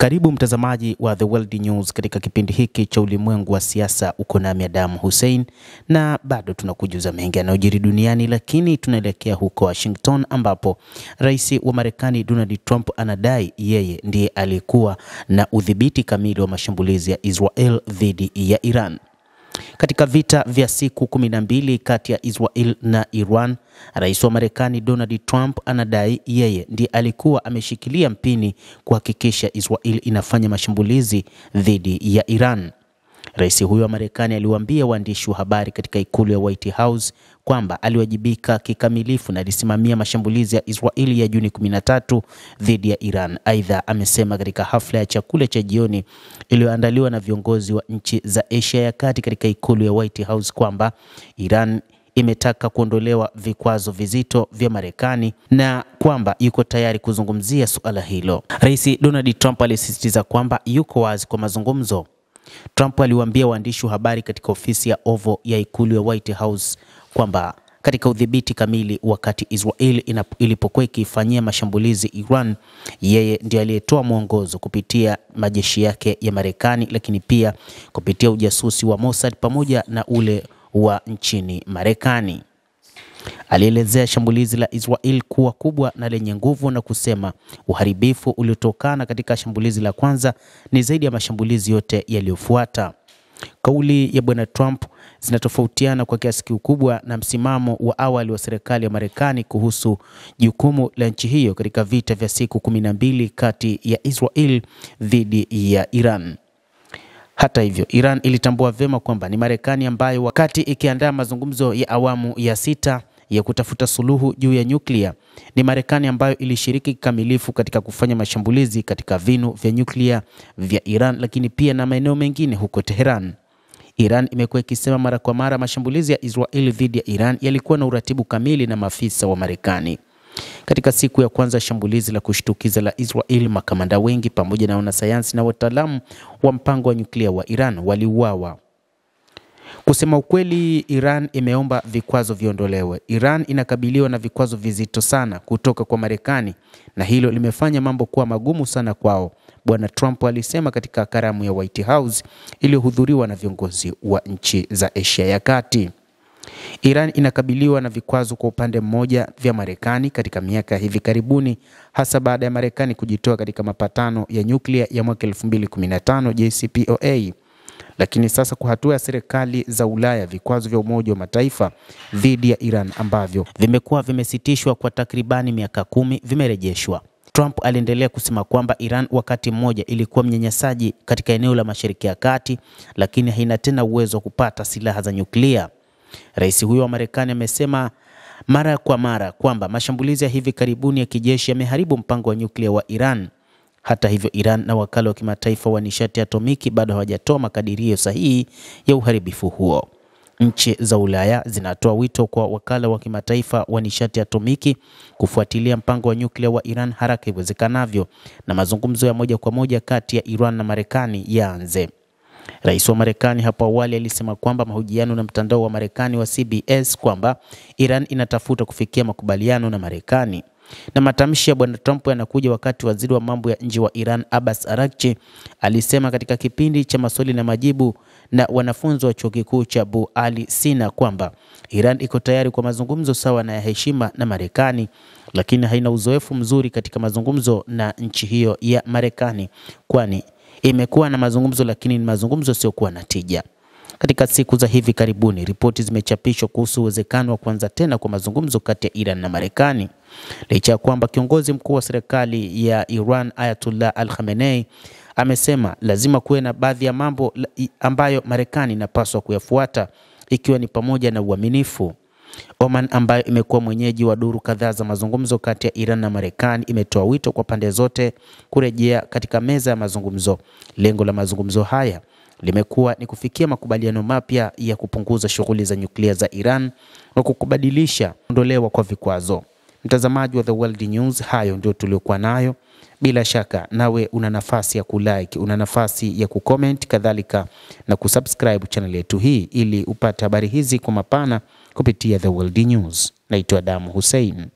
Karibu mtazamaji wa The World News katika kipindi hiki cha ulimwengu wa siasa. Uko nami Adamu Hussein na bado tunakujuza mengi yanayojiri duniani, lakini tunaelekea huko Washington ambapo Rais wa Marekani Donald Trump anadai yeye ndiye alikuwa na udhibiti kamili wa mashambulizi ya Israel dhidi ya Iran. Katika vita vya siku 12 kati ya Israel na Iran, Rais wa Marekani Donald Trump anadai yeye ndiye alikuwa ameshikilia mpini kuhakikisha Israel inafanya mashambulizi dhidi ya Iran. Rais huyo wa Marekani aliwaambia waandishi wa habari katika ikulu ya White House kwamba aliwajibika kikamilifu na alisimamia mashambulizi ya Israeli ya Juni 13 dhidi ya Iran. Aidha, amesema katika hafla ya chakula cha jioni iliyoandaliwa na viongozi wa nchi za Asia ya Kati katika ikulu ya White House kwamba Iran imetaka kuondolewa vikwazo vizito vya Marekani na kwamba yuko tayari kuzungumzia suala hilo. Rais Donald Trump alisisitiza kwamba yuko wazi kwa mazungumzo. Trump aliwaambia waandishi wa habari katika ofisi ya Oval ya ikulu ya White House kwamba katika udhibiti kamili wakati Israel ilipokuwa ikifanyia mashambulizi Iran, yeye ndiye aliyetoa mwongozo kupitia majeshi yake ya Marekani, lakini pia kupitia ujasusi wa Mossad pamoja na ule wa nchini Marekani. Alielezea shambulizi la Israel kuwa kubwa na lenye nguvu na kusema uharibifu uliotokana katika shambulizi la kwanza ni zaidi ya mashambulizi yote yaliyofuata. Kauli ya Bwana Trump zinatofautiana kwa kiasi kikubwa na msimamo wa awali wa serikali ya Marekani kuhusu jukumu la nchi hiyo katika vita vya siku 12 kati ya Israel dhidi ya Iran. Hata hivyo, Iran ilitambua vyema kwamba ni Marekani ambayo wakati ikiandaa mazungumzo ya awamu ya 6 ya kutafuta suluhu juu ya nyuklia, ni Marekani ambayo ilishiriki kikamilifu katika kufanya mashambulizi katika vinu vya nyuklia vya Iran, lakini pia na maeneo mengine huko Tehran. Iran imekuwa ikisema mara kwa mara mashambulizi ya Israel dhidi ya Iran yalikuwa na uratibu kamili na maafisa wa Marekani. Katika siku ya kwanza shambulizi la kushtukiza la Israel, makamanda wengi pamoja na wanasayansi na wataalamu wa mpango wa nyuklia wa Iran waliuawa. Kusema ukweli, Iran imeomba vikwazo viondolewe. Iran inakabiliwa na vikwazo vizito sana kutoka kwa Marekani na hilo limefanya mambo kuwa magumu sana kwao, Bwana Trump alisema katika karamu ya White House iliyohudhuriwa na viongozi wa nchi za Asia ya Kati. Iran inakabiliwa na vikwazo kwa upande mmoja vya Marekani katika miaka hivi karibuni, hasa baada ya Marekani kujitoa katika mapatano ya nyuklia ya mwaka 2015 JCPOA. Lakini sasa kwa hatua ya serikali za Ulaya, vikwazo vya Umoja wa Mataifa dhidi ya Iran ambavyo vimekuwa vimesitishwa kwa takribani miaka 10 vimerejeshwa. Trump aliendelea kusema kwamba Iran wakati mmoja ilikuwa mnyanyasaji katika eneo la Mashariki ya Kati, lakini haina tena uwezo wa kupata silaha za nyuklia. Rais huyo wa Marekani amesema mara kwa mara kwamba mashambulizi ya hivi karibuni ya kijeshi yameharibu mpango wa nyuklia wa Iran. Hata hivyo, Iran na wakala wa kimataifa wa nishati atomiki bado hawajatoa makadirio sahihi ya uharibifu huo. Nchi za Ulaya zinatoa wito kwa wakala wa kimataifa wa nishati atomiki kufuatilia mpango wa nyuklia wa Iran haraka iwezekanavyo na mazungumzo ya moja kwa moja kati ya Iran na Marekani yaanze. Rais wa Marekani hapo awali alisema kwamba mahojiano na mtandao wa Marekani wa CBS kwamba Iran inatafuta kufikia makubaliano na Marekani. Na matamshi ya Bwana Trump yanakuja wakati waziri wa mambo ya nje wa Iran Abbas Araghchi alisema katika kipindi cha maswali na majibu na wanafunzi wa chuo kikuu cha Abu Ali Sina kwamba Iran iko tayari kwa mazungumzo sawa na ya heshima na Marekani, lakini haina uzoefu mzuri katika mazungumzo na nchi hiyo ya Marekani, kwani imekuwa na mazungumzo lakini ni mazungumzo siokuwa na tija. Katika siku za hivi karibuni, ripoti zimechapishwa kuhusu uwezekano wa kuanza tena kwa mazungumzo kati ya Iran na Marekani. Licha ya kwamba kiongozi mkuu wa serikali ya Iran Ayatollah Al-Khamenei amesema lazima kuwe na baadhi ya mambo ambayo Marekani inapaswa kuyafuata, ikiwa ni pamoja na uaminifu. Oman ambayo imekuwa mwenyeji wa duru kadhaa za mazungumzo kati ya Iran na Marekani imetoa wito kwa pande zote kurejea katika meza ya mazungumzo. Lengo la mazungumzo haya limekuwa ni kufikia makubaliano mapya ya kupunguza shughuli za nyuklia za Iran na kukubadilisha ondolewa kwa vikwazo. Mtazamaji wa The World News, hayo ndio tuliokuwa nayo. Bila shaka nawe una nafasi ya kulike, una nafasi ya kucomment, kadhalika na kusubscribe channel yetu hii ili upate habari hizi kwa mapana kupitia The World News. Naitwa Adamu Hussein.